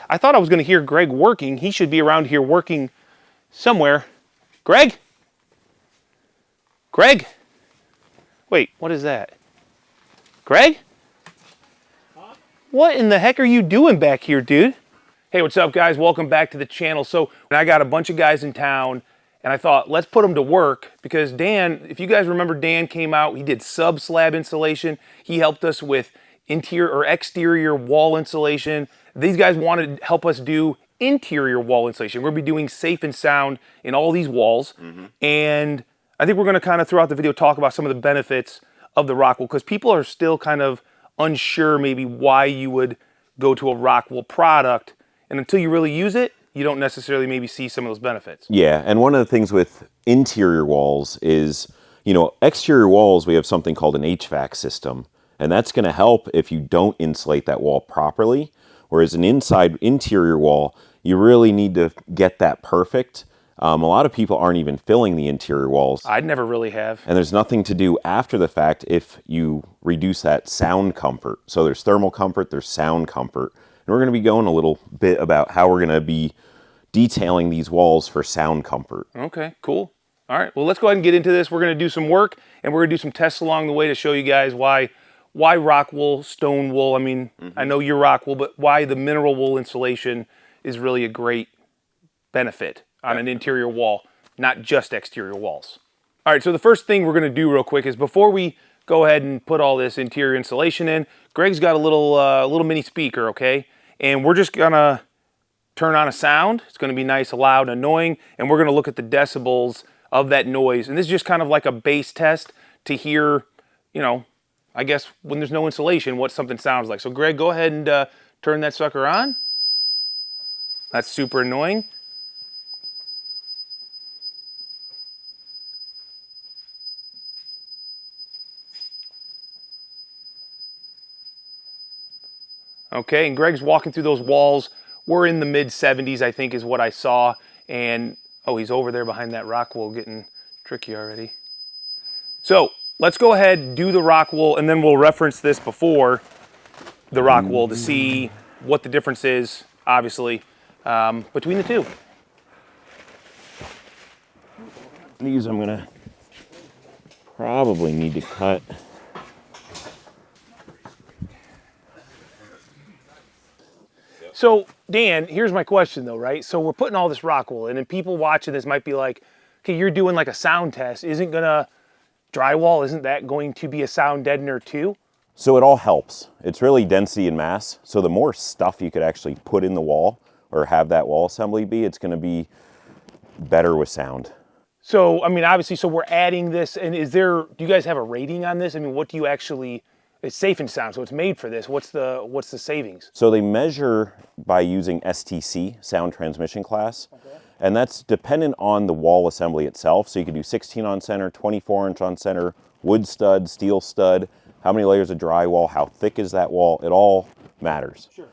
I thought I was going to hear Greg working. He should be around here working somewhere. Greg? Greg? Wait, what is that? Greg? Huh? What in the heck are you doing back here, dude? Hey, what's up, guys? Welcome back to the channel. So I got a bunch of guys in town, and I thought, let's put them to work, because Dan, if you guys remember, Dan came out, he did sub-slab insulation. He helped us with interior or exterior wall insulation. These guys wanted to help us do interior wall insulation. We're gonna be doing safe and sound in all these walls. And I think we're gonna kind of throughout the video talk about some of the benefits of the Rockwool, because people are still kind of unsure maybe why you would go to a Rockwool product. And until you really use it, you don't necessarily maybe see some of those benefits. Yeah, and one of the things with interior walls is, you know, exterior walls, we have something called an HVAC system, and that's going to help if you don't insulate that wall properly. Whereas an interior wall, you really need to get that perfect. A lot of people aren't even filling the interior walls. I'd never really have. And there's nothing to do after the fact if you reduce that sound comfort. So there's thermal comfort, there's sound comfort. And we're going to be going a little bit about how we're going to be detailing these walls for sound comfort. Okay, cool. All right, well, let's go ahead and get into this. We're going to do some work, and we're going to do some tests along the way to show you guys why Rockwool, stone wool. I mean, I know you're Rockwool, but why the mineral wool insulation is really a great benefit on an interior wall, not just exterior walls. All right, so the first thing we're going to do real quick is before we go ahead and put all this interior insulation in, Greg's got a little mini speaker, okay? And we're just gonna turn on a sound. It's gonna be nice, loud, annoying, and we're gonna look at the decibels of that noise. And this is just kind of like a base test to hear, you know, I guess when there's no insulation, what something sounds like. So Greg, go ahead and turn that sucker on. That's super annoying. Okay, and Greg's walking through those walls. We're in the mid 70s, I think, is what I saw. And, oh, he's over there behind that Rockwool getting tricky already. So let's go ahead and do the Rockwool, and then we'll reference this before the Rockwool to see what the difference is, obviously, between the two. These I'm going to probably need to cut. So, Dan, here's my question though, right? So we're putting all this Rockwool in, and people watching this might be like, okay, you're doing like a sound test. Isn't drywall, isn't that going to be a sound deadener too? So it all helps. It's really density and mass. So the more stuff you could actually put in the wall or have that wall assembly be, it's going to be better with sound. So, I mean, obviously, so we're adding this, and do you guys have a rating on this? I mean, what do you actually... It's safe and sound, so it's made for this. What's the savings? So they measure by using STC, sound transmission class, and that's dependent on the wall assembly itself. So you can do 16 on center, 24 inch on center, wood stud, steel stud, how many layers of drywall, how thick is that wall, it all matters. Sure.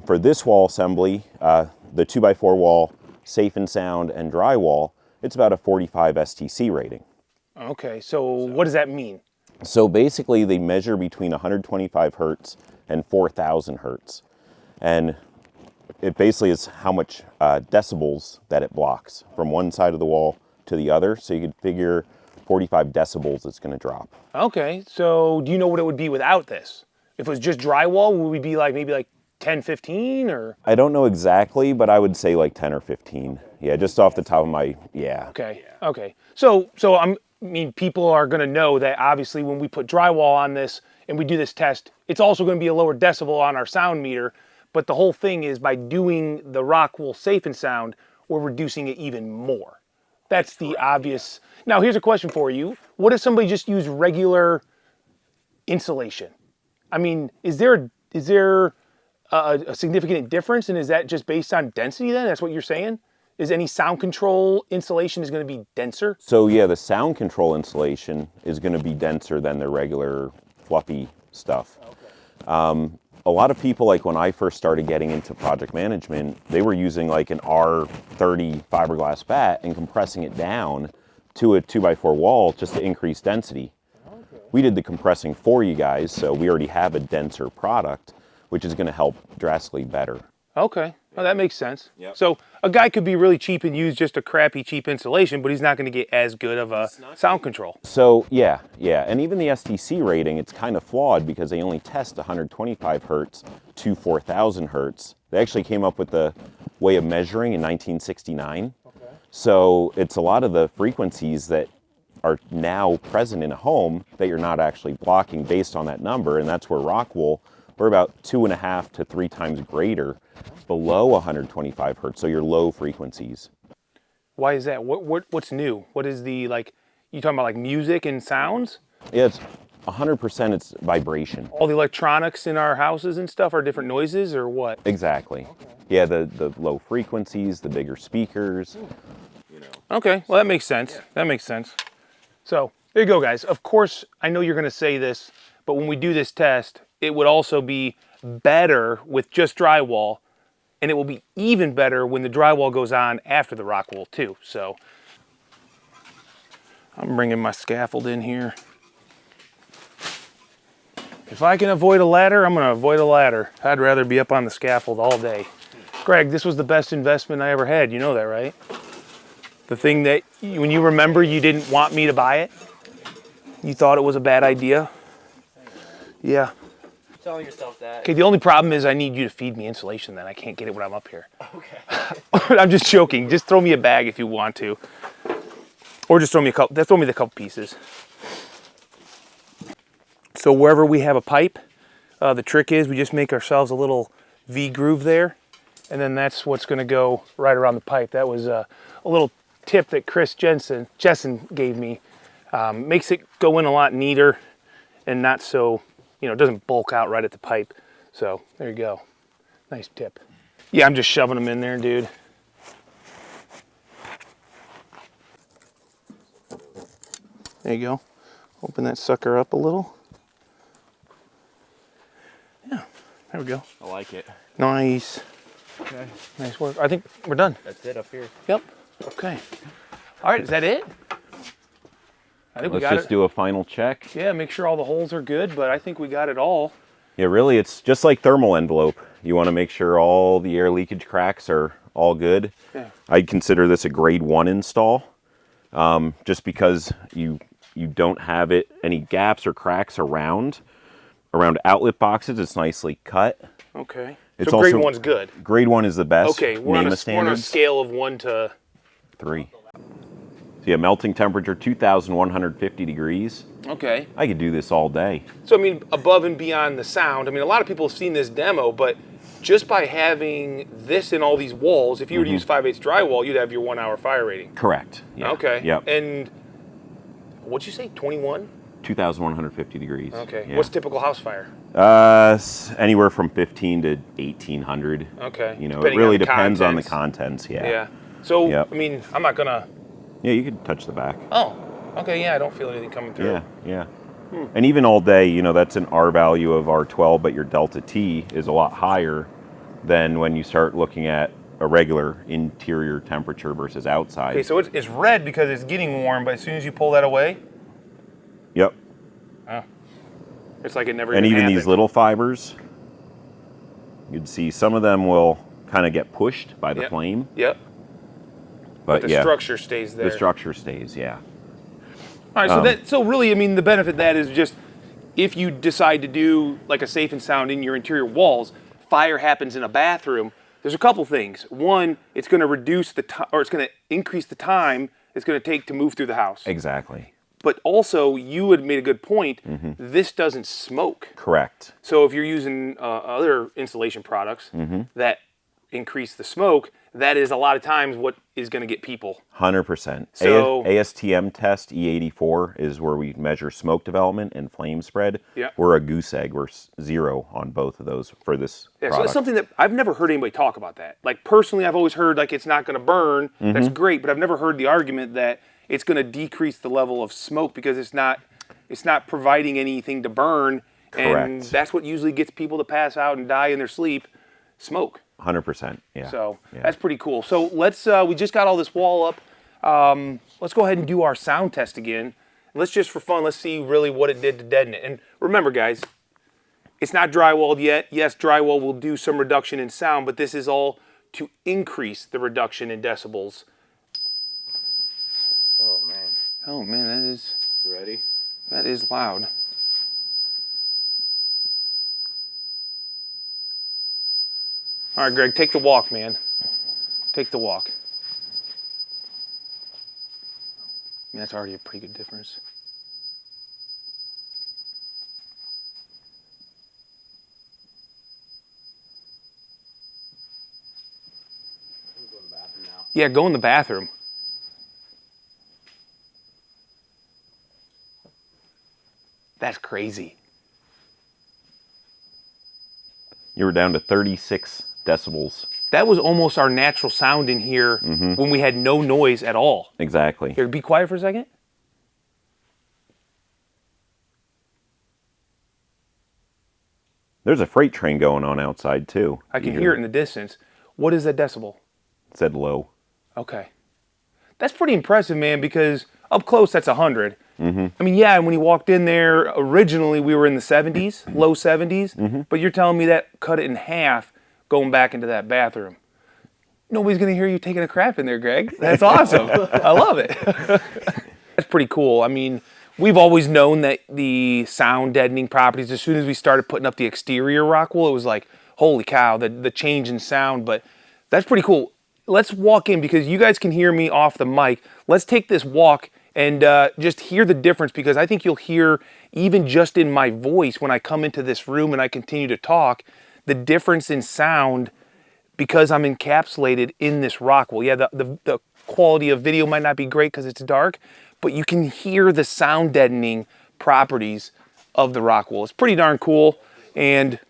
For this wall assembly, the 2x4 wall, safe and sound, and drywall, it's about a 45 STC rating. Okay, so what does that mean? So basically they measure between 125 hertz and 4,000 hertz. And it basically is how much decibels that it blocks from one side of the wall to the other. So you could figure 45 decibels it's going to drop. Okay, so do you know what it would be without this? If it was just drywall, would we be like maybe like 10, 15 or? I don't know exactly, but I would say like 10 or 15. Yeah, just off the top of my, yeah. Okay, okay. So I mean, people are going to know that obviously when we put drywall on this and we do this test, it's also going to be a lower decibel on our sound meter. But the whole thing is by doing the Rockwool Safe and Sound, we're reducing it even more. That's the obvious. Now, here's a question for you. What if somebody just used regular insulation? I mean, is there a significant difference? And is that just based on density then? That's what you're saying? Is any sound control insulation is going to be denser? So yeah, the sound control insulation is going to be denser than the regular fluffy stuff. Okay. A lot of people, like when I first started getting into project management, they were using like an R30 fiberglass bat and compressing it down to a 2x4 wall just to increase density. Okay. We did the compressing for you guys, so we already have a denser product, which is going to help drastically better. Okay, well, that makes sense. Yep. So a guy could be really cheap and use just a crappy cheap insulation, but he's not going to get as good of a sound control. So yeah, and even the STC rating, it's kind of flawed because they only test 125 hertz to 4,000 hertz. They actually came up with the way of measuring in 1969. Okay. So it's a lot of the frequencies that are now present in a home that you're not actually blocking based on that number, and that's where Rockwool, we're about 2.5 to 3 times greater below 125 hertz, so your low frequencies. Why is that? What's new? What is the, like, you talking about like music and sounds? Yeah, it's 100% it's vibration. All the electronics in our houses and stuff are different noises, or what? Exactly. Okay. Yeah, the low frequencies, the bigger speakers. You know. Okay, well that makes sense. Yeah. That makes sense. So there you go, guys. Of course, I know you're going to say this, but when we do this test, it would also be better with just drywall, and it will be even better when the drywall goes on after the Rockwool too. So I'm bringing my scaffold in here. If I can avoid a ladder, I'm going to avoid a ladder. I'd rather be up on the scaffold all day. Greg, this was the best investment I ever had. You know that, right? The thing that, when you remember you didn't want me to buy it, you thought it was a bad idea. Yeah. Telling yourself that. Okay, the only problem is I need you to feed me insulation then. I can't get it when I'm up here. Okay. I'm just joking. Just throw me a bag if you want to. Or just throw me the couple pieces. So wherever we have a pipe, the trick is we just make ourselves a little V groove there, and then that's what's going to go right around the pipe. That was a little tip that Chris Jessen gave me. Makes it go in a lot neater and not so, it doesn't bulk out right at the pipe. So there you go. Nice tip. Yeah, I'm just shoving them in there, dude. There you go. Open that sucker up a little. Yeah, there we go. I like it. Nice. Okay. Nice work. I think we're done. That's it up here. Yep. Okay. All right, is that it? I think we got it. Let's just do a final check. Yeah, make sure all the holes are good, but I think we got it all. Yeah, really, it's just like thermal envelope. You want to make sure all the air leakage cracks are all good. Yeah. I'd consider this a grade 1 install, just because you don't have any gaps or cracks around outlet boxes. It's nicely cut. Okay. It's so grade also, 1's good. Grade 1 is the best. Okay, we're on a scale of 1 to 3. So yeah, melting temperature 2,150 degrees. Okay. I could do this all day. So I mean, above and beyond the sound, I mean, a lot of people have seen this demo, but just by having this in all these walls, if you were to use 5/8 drywall, you'd have your 1 hour fire rating. Correct. Yeah. Okay. Yep. And what'd you say, 21? 2,150 degrees. Okay. Yeah. What's typical house fire? Anywhere from 15 to 1,800. Okay. It Depending really on the depends on the contents. contents. Yeah. Yeah. So, Yep. I mean, I'm not gonna... Yeah, you could touch the back. Oh, okay, yeah, I don't feel anything coming through. Yeah. And even all day, that's an R value of R12, but your delta T is a lot higher than when you start looking at a regular interior temperature versus outside. Okay, so it's red because it's getting warm, but as soon as you pull that away, Yep. it's like it never And even happened. these little fibers, you'd see some of them will kind of get pushed by the Yep. flame. Yep. But The yeah, structure stays there. the structure stays, yeah. All right, so really, I mean, the benefit of that is just if you decide to do like a safe and sound in your interior walls, fire happens in a bathroom, there's a couple things. One, it's going to reduce the time, or it's going to increase the time it's going to take to move through the house. Exactly. But also, you had made a good point, this doesn't smoke. Correct. So if you're using other insulation products that increase the smoke, that is a lot of times what is going to get people. 100%. So- ASTM test E84 is where we measure smoke development and flame spread. Yeah. We're a goose egg. We're 0 on both of those for this Yeah, so product. that's something that I've never heard anybody talk about that. Like personally, I've always heard like it's not going to burn. That's great, but I've never heard the argument that it's going to decrease the level of smoke because it's not providing anything to burn. Correct. And that's what usually gets people to pass out and die in their sleep, smoke. 100%. Yeah. So Yeah. that's pretty cool. So let's, we just got all this wall up. Let's go ahead and do our sound test again. Let's just for fun, let's see really what it did to deaden it. And remember guys, It's not drywalled yet. Yes, drywall will do some reduction in sound, but this is all to increase the reduction in decibels. Oh man. Oh man, that is... You ready? That is loud. All right, Greg, take the walk, man. Take the walk. I mean, that's already a pretty good difference. Go in the bathroom now. Yeah, go in the bathroom. That's crazy. You were down to 36 decibels. That was almost our natural sound in here when we had no noise at all. Exactly. Here, be quiet for a second. There's a freight train going on outside too. I can hear it in the distance. What is that decibel? It said low. Okay. That's pretty impressive, man, because up close, that's 100. I mean, yeah, when you walked in there, originally we were in the 70s, low 70s, but you're telling me that cut it in half going back into that bathroom. Nobody's going to hear you taking a crap in there, Greg. That's awesome. I love it. That's pretty cool. I mean, we've always known that the sound deadening properties, as soon as we started putting up the exterior Rockwool, it was like, holy cow, the change in sound, but that's pretty cool. Let's walk in because you guys can hear me off the mic. Let's take this walk and just hear the difference, because I think you'll hear, even just in my voice when I come into this room and I continue to talk, the difference in sound because I'm encapsulated in this Rockwool. Yeah, the quality of video might not be great because it's dark, but you can hear the sound deadening properties of the Rockwool. It's pretty darn cool. And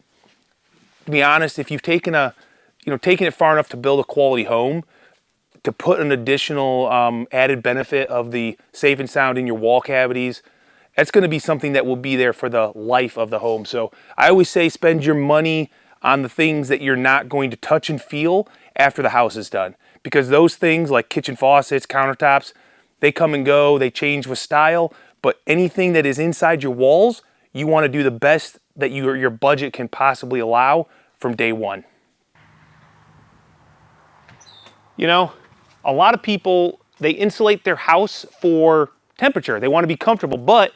to be honest, if you've taken it far enough to build a quality home, to put an additional added benefit of the safe and sound in your wall cavities, that's going to be something that will be there for the life of the home. So I always say spend your money on the things that you're not going to touch and feel after the house is done. Because those things like kitchen faucets, countertops, they come and go, they change with style, but anything that is inside your walls, you want to do the best that your budget can possibly allow from day one. You know, a lot of people, they insulate their house for temperature. They want to be comfortable, but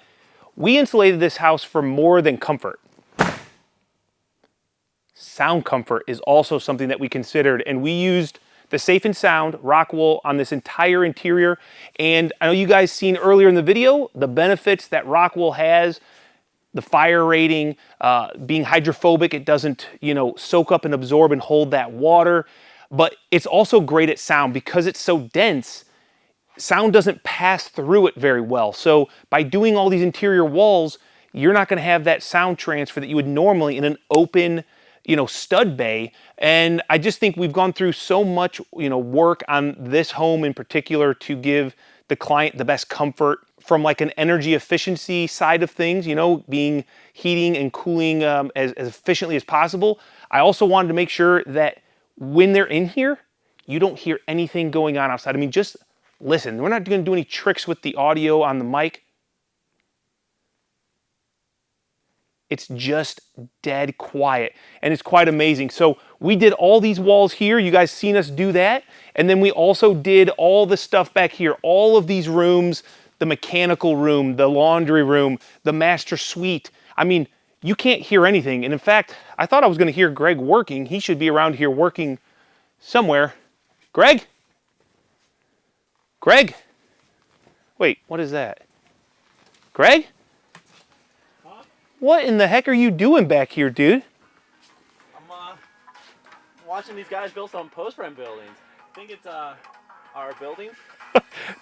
we insulated this house for more than comfort. Sound comfort is also something that we considered, and we used the Safe and Sound Rockwool on this entire interior. And I know you guys seen earlier in the video the benefits that Rockwool has, the fire rating, being hydrophobic. It doesn't, soak up and absorb and hold that water. But it's also great at sound because it's so dense. Sound doesn't pass through it very well. So by doing all these interior walls, you're not going to have that sound transfer that you would normally in an open, stud bay. And I just think we've gone through so much, work on this home in particular to give the client the best comfort from like an energy efficiency side of things, being heating and cooling as efficiently as possible. I also wanted to make sure that when they're in here, you don't hear anything going on outside. I mean, just listen. We're not going to do any tricks with the audio on the mic. It's just dead quiet, and it's quite amazing. So we did all these walls here. You guys seen us do that. And then we also did all the stuff back here, all of these rooms, the mechanical room, the laundry room, the master suite. I mean, you can't hear anything. And in fact, I thought I was going to hear Greg working. He should be around here working somewhere. Greg? Greg? Wait, what is that? Greg? Huh? What in the heck are you doing back here, dude? I'm watching these guys build some post-frame buildings. I think it's our building.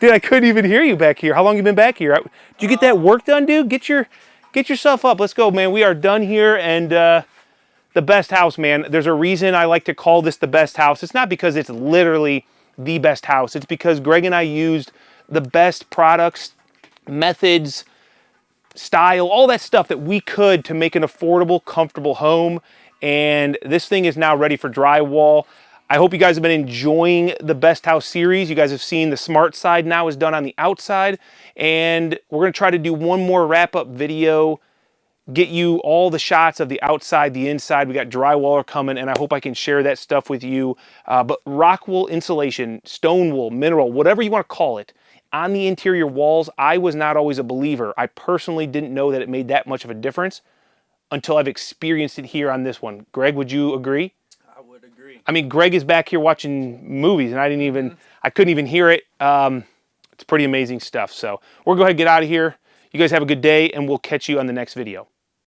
Dude, I couldn't even hear you back here. How long you been back here? Did you get that work done, dude? Get yourself up. Let's go, man. We are done here, and the best house, man. There's a reason I like to call this the best house. It's not because it's literally the best house. It's because Greg and I used the best products, methods, style, all that stuff that we could to make an affordable, comfortable home. And this thing is now ready for drywall. I hope you guys have been enjoying the Best House series. You guys have seen the smart side now is done on the outside. And we're going to try to do one more wrap-up video get you all the shots of the outside, the inside. We got drywaller coming, and I hope I can share that stuff with you. But Rockwool Insulation, stone wool, mineral, whatever you want to call it, on the interior walls, I was not always a believer. I personally didn't know that it made that much of a difference until I've experienced it here on this one. Greg, would you agree? I would agree. I mean, Greg is back here watching movies, and I couldn't even hear it. It's pretty amazing stuff. So we're going to go ahead and get out of here. You guys have a good day, and we'll catch you on the next video.